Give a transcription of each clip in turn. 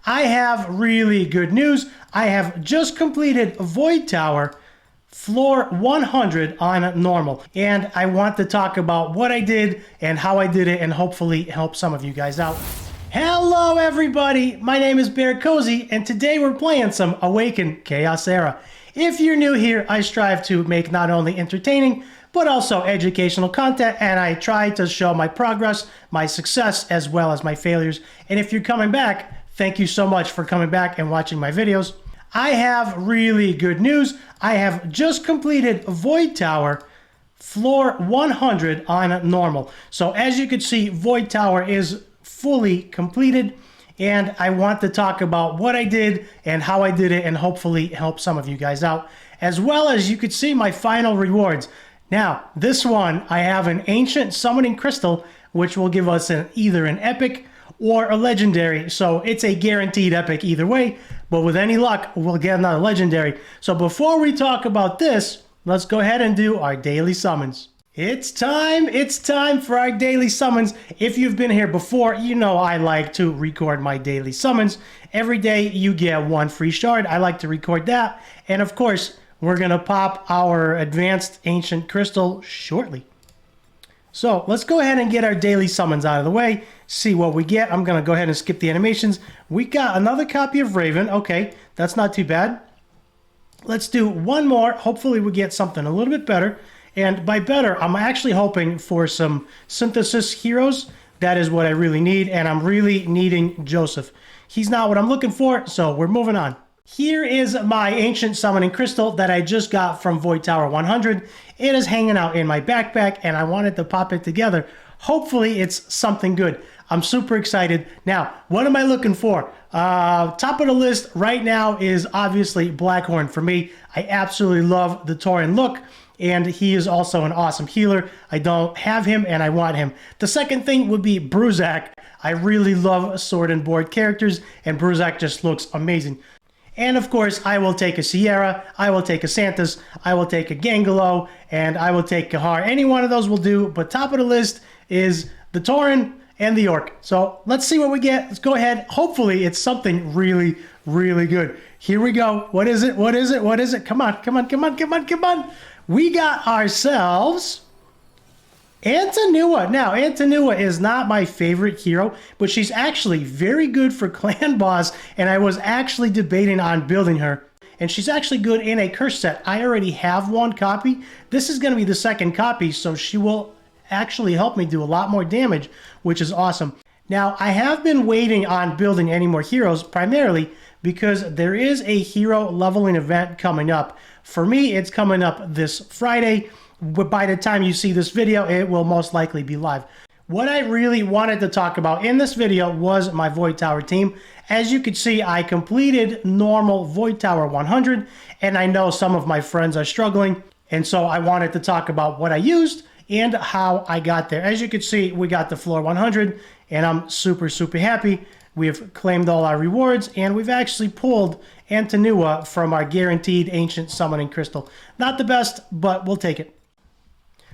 I have really good news. I have just completed Void Tower floor 100 on normal, and I want to talk about what I did and how I did it and hopefully help some of you guys out. Hello everybody, my name is BearCozy and today we're playing some Awaken Chaos Era. If you're new here, I strive to make not only entertaining but also educational content, and I try to show my progress, my success, as well as my failures. And if you're coming back, thank you so much for coming back and watching my videos. I have really good news. I have just completed Void Tower floor 100 on normal. So as you can see, Void Tower is fully completed, and I want to talk about what I did and how I did it and hopefully help some of you guys out, as well as you could see my final rewards. Now, this one, I have an ancient summoning crystal, which will give us either an epic or a legendary. So it's a guaranteed epic either way, but with any luck, we'll get another legendary. So before we talk about this, let's go ahead and do our daily summons. It's time for our daily summons. If you've been here before, you know I like to record my daily summons. Every day you get one free shard. I like to record that. And of course, we're gonna pop our advanced ancient crystal shortly. So let's go ahead and get our daily summons out of the way, see what we get. I'm gonna go ahead and skip the animations. We got another copy of Raven. Okay, that's not too bad. Let's do one more. Hopefully we get something a little bit better. And by better, I'm actually hoping for some synthesis heroes. That is what I really need, and I'm really needing Joseph. He's not what I'm looking for, so we're moving on. Here is my ancient summoning crystal that I just got from Void Tower 100. It is hanging out in my backpack, and I wanted to pop it together. Hopefully it's something good. I'm super excited. Now, what am I looking for? Top of the list right now is obviously Blackhorn for me. I absolutely love the Tauren look, and he is also an awesome healer. I don't have him, and I want him. The second thing would be Bruzak. I really love sword and board characters, and Bruzak just looks amazing. And of course, I will take a Sierra, I will take a Santos, I will take a Gangelo, and I will take Kahar. Any one of those will do, but top of the list is the Tauren and the Orc. So let's see what we get. Let's go ahead. Hopefully it's something really, really good. Here we go. What is it? What is it? What is it? Come on, come on, come on, come on, come on. We got ourselves Antanua. Now, Antanua is not my favorite hero, but she's actually very good for clan boss, and I was actually debating on building her. And she's actually good in a curse set. I already have one copy. This is going to be the second copy, so she will actually help me do a lot more damage, which is awesome. Now, I have been waiting on building any more heroes, primarily because there is a hero leveling event coming up. For me, it's coming up this Friday. But by the time you see this video, it will most likely be live. What I really wanted to talk about in this video was my Void Tower team. As you can see, I completed normal Void Tower 100, and I know some of my friends are struggling, and so I wanted to talk about what I used and how I got there. As you can see, we got the floor 100, and I'm super, super happy. We've claimed all our rewards, and we've actually pulled Antanua from our guaranteed ancient summoning crystal. Not the best, but we'll take it.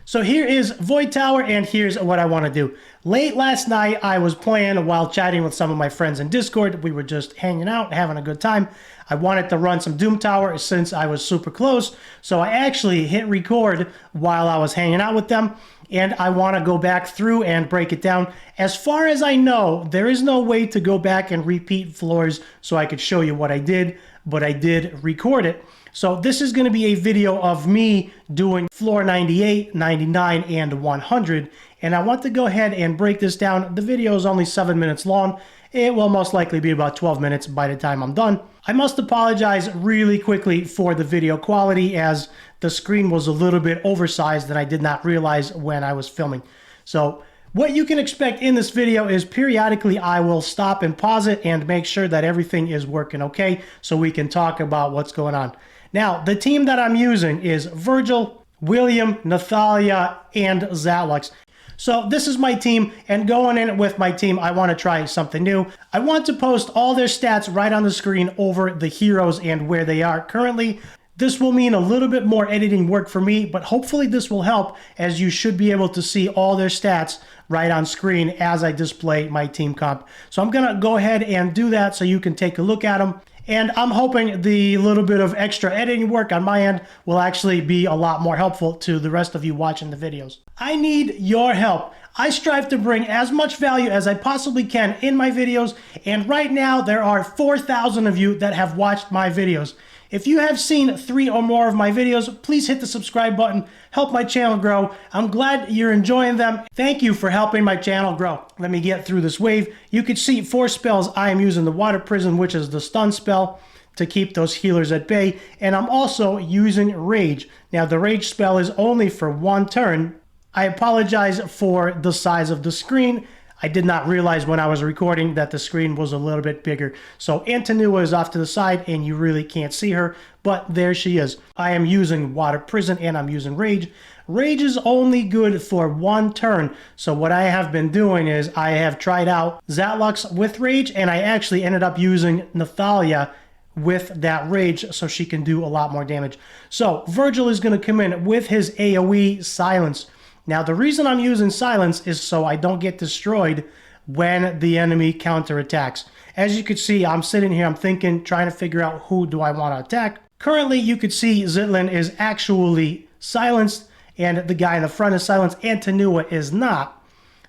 So here is Void Tower, and here's what I want to do. Late last night, I was playing while chatting with some of my friends in Discord. We were just hanging out, having a good time. I wanted to run some Doom Tower since I was super close, so I actually hit record while I was hanging out with them, and I want to go back through and break it down. As far as I know, there is no way to go back and repeat floors so I could show you what I did, but I did record it. So this is going to be a video of me doing floor 98, 99, and 100. And I want to go ahead and break this down. The video is only 7 minutes long. It will most likely be about 12 minutes by the time I'm done. I must apologize really quickly for the video quality, as the screen was a little bit oversized and I did not realize when I was filming. So what you can expect in this video is periodically I will stop and pause it and make sure that everything is working okay so we can talk about what's going on. Now, the team that I'm using is Virgil, William, Nathalia, and Zatlux. So this is my team, and going in with my team, I want to try something new. I want to post all their stats right on the screen over the heroes and where they are currently. This will mean a little bit more editing work for me, but hopefully this will help, as you should be able to see all their stats right on screen as I display my team comp. So I'm gonna go ahead and do that so you can take a look at them. And I'm hoping the little bit of extra editing work on my end will actually be a lot more helpful to the rest of you watching the videos. I need your help. I strive to bring as much value as I possibly can in my videos, and right now there are 4,000 of you that have watched my videos. If you have seen 3 or more of my videos, please hit the subscribe button, help my channel grow. I'm glad you're enjoying them. Thank you for helping my channel grow. Let me get through this wave. You can see 4 spells. I am using the Water Prison, which is the stun spell, to keep those healers at bay, and I'm also using Rage. Now the Rage spell is only for 1 turn. I apologize for the size of the screen. I did not realize when I was recording that the screen was a little bit bigger. So Antonua is off to the side and you really can't see her, but there she is. I am using Water Prison and I'm using Rage. Rage is only good for 1 turn. So what I have been doing is I have tried out Zatlux with Rage, and I actually ended up using Nathalia with that Rage so she can do a lot more damage. So Virgil is going to come in with his AoE Silence. Now, the reason I'm using Silence is so I don't get destroyed when the enemy counterattacks. As you can see, I'm sitting here, I'm thinking, trying to figure out who do I want to attack. Currently, you could see Zitlin is actually silenced, and the guy in the front is silenced. Antonua is not.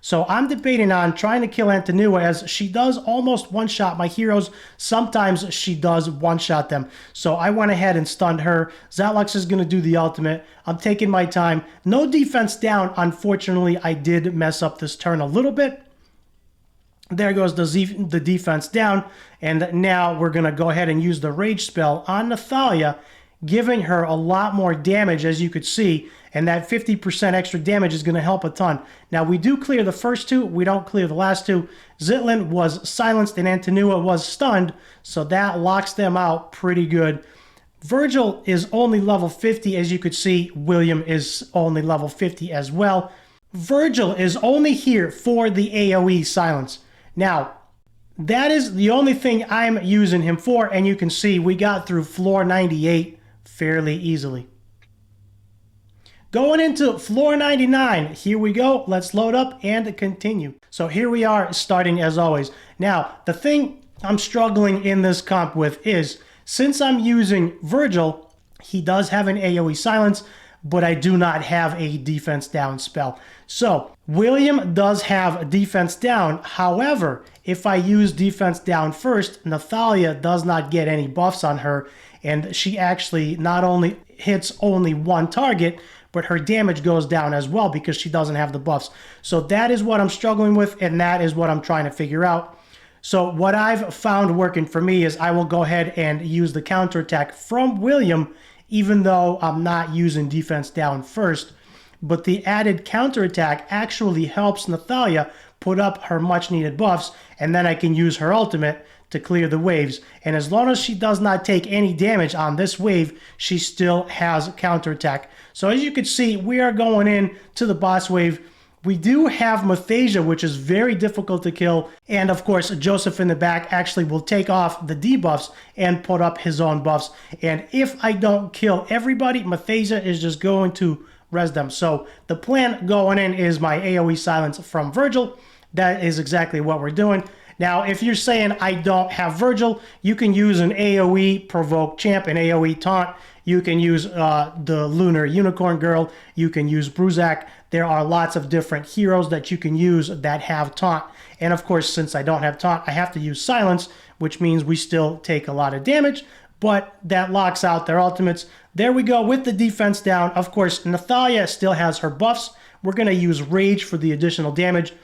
So I'm debating on trying to kill Antonua, as she does almost one-shot my heroes. Sometimes she does one-shot them. So I went ahead and stunned her. Zatlux is going to do the ultimate. I'm taking my time. No defense down. Unfortunately, I did mess up this turn a little bit. There goes the defense down. And now we're going to go ahead and use the Rage spell on Nathalia, giving her a lot more damage, as you could see, and that 50% extra damage is going to help a ton. Now, we do clear the first 2. We don't clear the last 2. Zitlin was silenced and Antonua was stunned, so that locks them out pretty good. Virgil is only level 50, as you could see. William is only level 50 as well. Virgil is only here for the AoE silence. Now, that is the only thing I'm using him for, and you can see we got through floor 98 fairly easily. Going into floor 99, here we go. Let's load up and continue. So here we are, starting as always. Now, the thing I'm struggling in this comp with is, since I'm using Virgil, he does have an AoE silence, but I do not have a defense down spell. So William does have defense down. However, if I use defense down first, Nathalia does not get any buffs on her, and she actually not only hits only 1 target, but her damage goes down as well because she doesn't have the buffs. So that is what I'm struggling with, and that is what I'm trying to figure out. So what I've found working for me is I will go ahead and use the counterattack from William, even though I'm not using defense down first. But the added counterattack actually helps Nathalia put up her much needed buffs, and then I can use her ultimate to clear the waves. And as long as she does not take any damage on this wave, she still has counterattack. So as you can see, we are going in to the boss wave. We do have Mathasia, which is very difficult to kill. And of course, Joseph in the back actually will take off the debuffs and put up his own buffs. And if I don't kill everybody, Mathasia is just going to res them. So the plan going in is my AoE silence from Virgil. That is exactly what we're doing. Now, if you're saying I don't have Virgil, you can use an AoE Provoke Champ, an AoE Taunt. You can use the Lunar Unicorn Girl. You can use Bruzak. There are lots of different heroes that you can use that have Taunt. And of course, since I don't have Taunt, I have to use Silence, which means we still take a lot of damage, but that locks out their ultimates. There we go with the defense down. Of course, Nathalia still has her buffs. We're going to use Rage for the additional damage.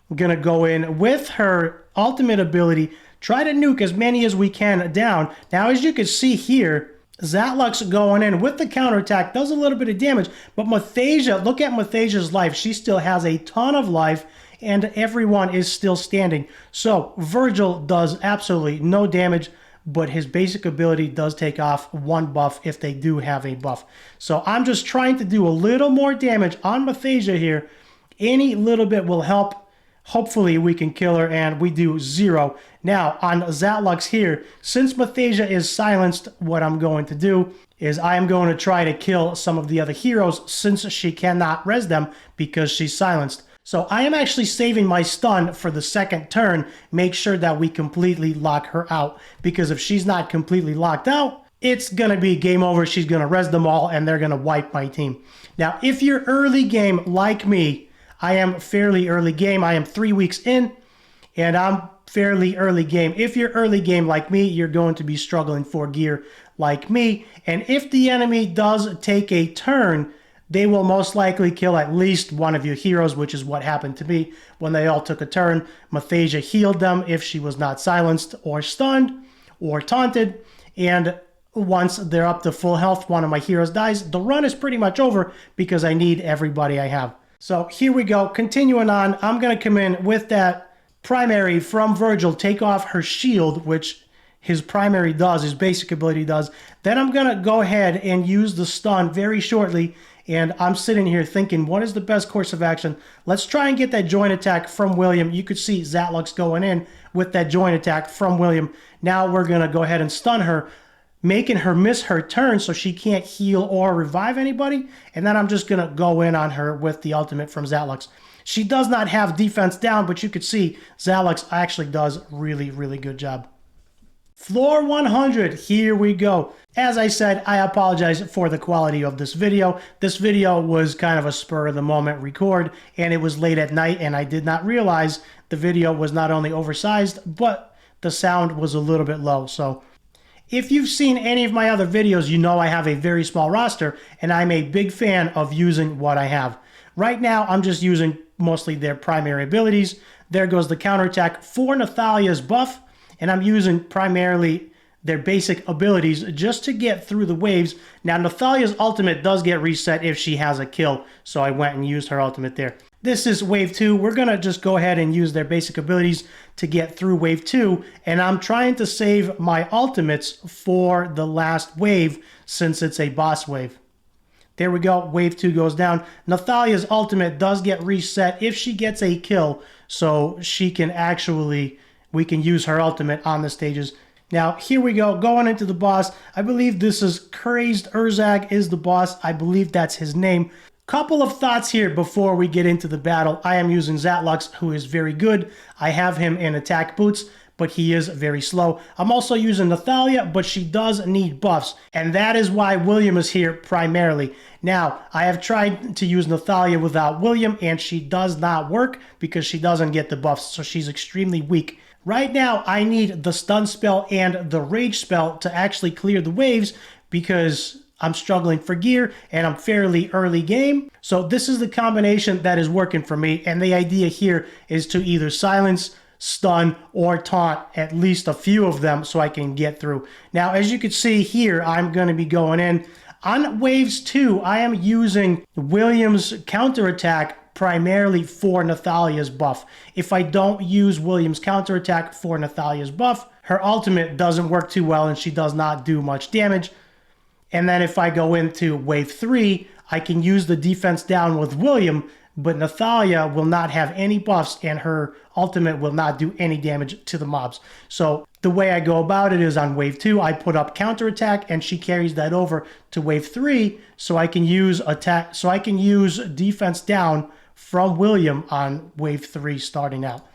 We're going to go in with her ultimate ability, try to nuke as many as we can down. Now, as you can see here, Zatlux going in with the counterattack does a little bit of damage, but Mathasia, look at Mathasia's life. She still has a ton of life, and everyone is still standing. So Virgil does absolutely no damage, but his basic ability does take off 1 buff if they do have a buff. So I'm just trying to do a little more damage on Mathasia here. Any little bit will help. Hopefully we can kill her, and we do 0. Now, on Zatlux here, since Mathasia is silenced, what I'm going to do is I am going to try to kill some of the other heroes since she cannot res them because she's silenced. So I am actually saving my stun for the second turn, make sure that we completely lock her out, because if she's not completely locked out, it's going to be game over. She's going to res them all, and they're going to wipe my team. Now, if you're early game like me, I am fairly early game. I am 3 weeks in, and I'm fairly early game. If you're early game like me, you're going to be struggling for gear like me. And if the enemy does take a turn, they will most likely kill at least one of your heroes, which is what happened to me when they all took a turn. Mathasia healed them if she was not silenced or stunned or taunted. And once they're up to full health, one of my heroes dies. The run is pretty much over because I need everybody I have. So here we go. Continuing on, I'm going to come in with that primary from Virgil, take off her shield, which his primary does, his basic ability does. Then I'm going to go ahead and use the stun very shortly. And I'm sitting here thinking, what is the best course of action? Let's try and get that joint attack from William. You could see Zatlux going in with that joint attack from William. Now we're going to go ahead and stun her, making her miss her turn so she can't heal or revive anybody. And then I'm just going to go in on her with the ultimate from Zatlux. She does not have defense down, but you could see Zatlux actually does really, really good job. Floor 100, here we go. As I said, I apologize for the quality of this video. This video was kind of a spur of the moment record, and it was late at night, and I did not realize the video was not only oversized, but the sound was a little bit low. So if you've seen any of my other videos, you know I have a very small roster, and I'm a big fan of using what I have. Right now, I'm just using mostly their primary abilities. There goes the counterattack for Nathalia's buff, and I'm using primarily their basic abilities just to get through the waves. Now, Nathalia's ultimate does get reset if she has a kill, so I went and used her ultimate there. This is wave 2. We're going to just go ahead and use their basic abilities to get through wave 2, and I'm trying to save my ultimates for the last wave since it's a boss wave. There we go. Wave 2 goes down. Nathalia's ultimate does get reset if she gets a kill, so she can actually, we can use her ultimate on the stages. Now, here we go, going into the boss. I believe this is Crazed Urzag is the boss. I believe that's his name. Couple of thoughts here before we get into the battle. I am using Zatlux, who is very good. I have him in attack boots, but he is very slow. I'm also using Nathalia, but she does need buffs, and that is why William is here primarily. Now, I have tried to use Nathalia without William, and she does not work because she doesn't get the buffs, so she's extremely weak. Right now, I need the stun spell and the rage spell to actually clear the waves because I'm struggling for gear and I'm fairly early game. So this is the combination that is working for me. And the idea here is to either silence, stun, or taunt at least a few of them so I can get through. Now, as you can see here, I'm going to be going in. On waves 2, I am using William's counterattack primarily for Nathalia's buff. If I don't use William's counterattack for Nathalia's buff, her ultimate doesn't work too well and she does not do much damage. And then if I go into wave 3, I can use the defense down with William, but Nathalia will not have any buffs and her ultimate will not do any damage to the mobs. So the way I go about it is on wave 2, I put up counterattack and she carries that over to wave 3 so I can use attack, so I can use defense down from William on wave 3 starting out.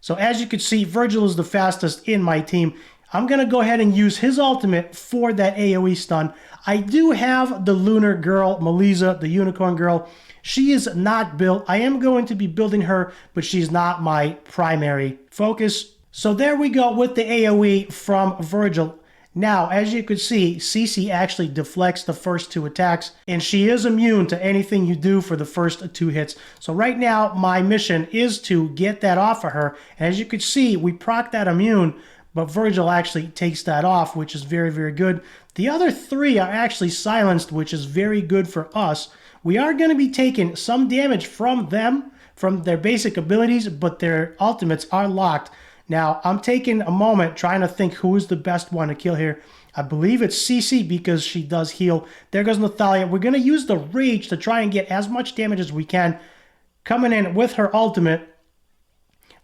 So as you can see, Virgil is the fastest in my team. I'm going to go ahead and use his ultimate for that AoE stun. I do have the Lunar Girl, Melisa, the Unicorn Girl. She is not built. I am going to be building her, but she's not my primary focus. So there we go with the AoE from Virgil. Now, as you can see, Cece actually deflects the first 2 attacks, and she is immune to anything you do for the first 2 hits. So right now, my mission is to get that off of her. And as you can see, we proc that immune, but Virgil actually takes that off, which is very, very good. The other 3 are actually silenced, which is very good for us. We are going to be taking some damage from them, from their basic abilities, but their ultimates are locked. Now, I'm taking a moment trying to think who is the best one to kill here. I believe it's Cece because she does heal. There goes Nathalia. We're going to use the Rage to try and get as much damage as we can. Coming in with her ultimate.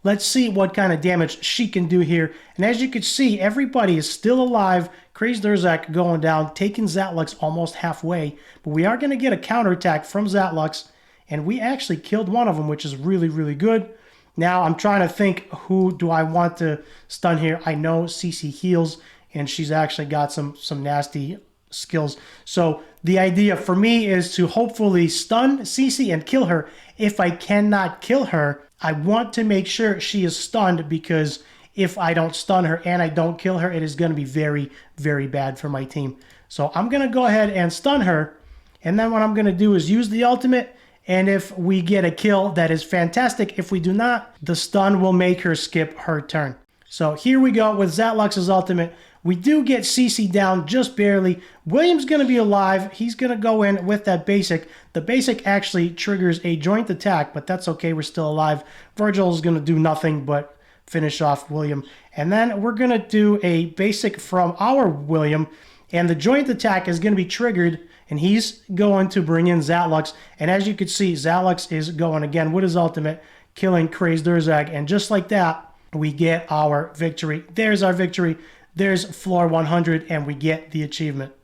Let's see what kind of damage she can do here. And as you can see, everybody is still alive. Crazed Urzak going down, taking Zatlux almost halfway. But we are going to get a counterattack from Zatlux. And we actually killed one of them, which is really, really good. Now I'm trying to think, who do I want to stun here? I know Cece heals, and she's actually got some nasty skills. So the idea for me is to hopefully stun Cece and kill her. If I cannot kill her, I want to make sure she is stunned, because if I don't stun her and I don't kill her, it is going to be very, very bad for my team. So I'm going to go ahead and stun her, and then what I'm going to do is use the ultimate, and if we get a kill, that is fantastic. If we do not, the stun will make her skip her turn. So here we go with Zatlux's ultimate. We do get CC down just barely. William's going to be alive. He's going to go in with that basic. The basic actually triggers a joint attack, but that's okay. We're still alive. Virgil is going to do nothing but finish off William. And then we're going to do a basic from our William, and the joint attack is going to be triggered, and he's going to bring in Zatlux. And as you can see, Zatlux is going again with his ultimate, killing Crazed Urzak. And just like that, we get our victory. There's our victory. There's floor 100, and we get the achievement.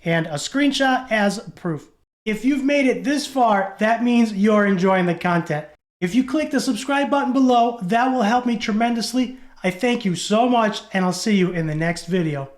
And a screenshot as proof. If you've made it this far, that means you're enjoying the content. If you click the subscribe button below, that will help me tremendously. I thank you so much, and I'll see you in the next video.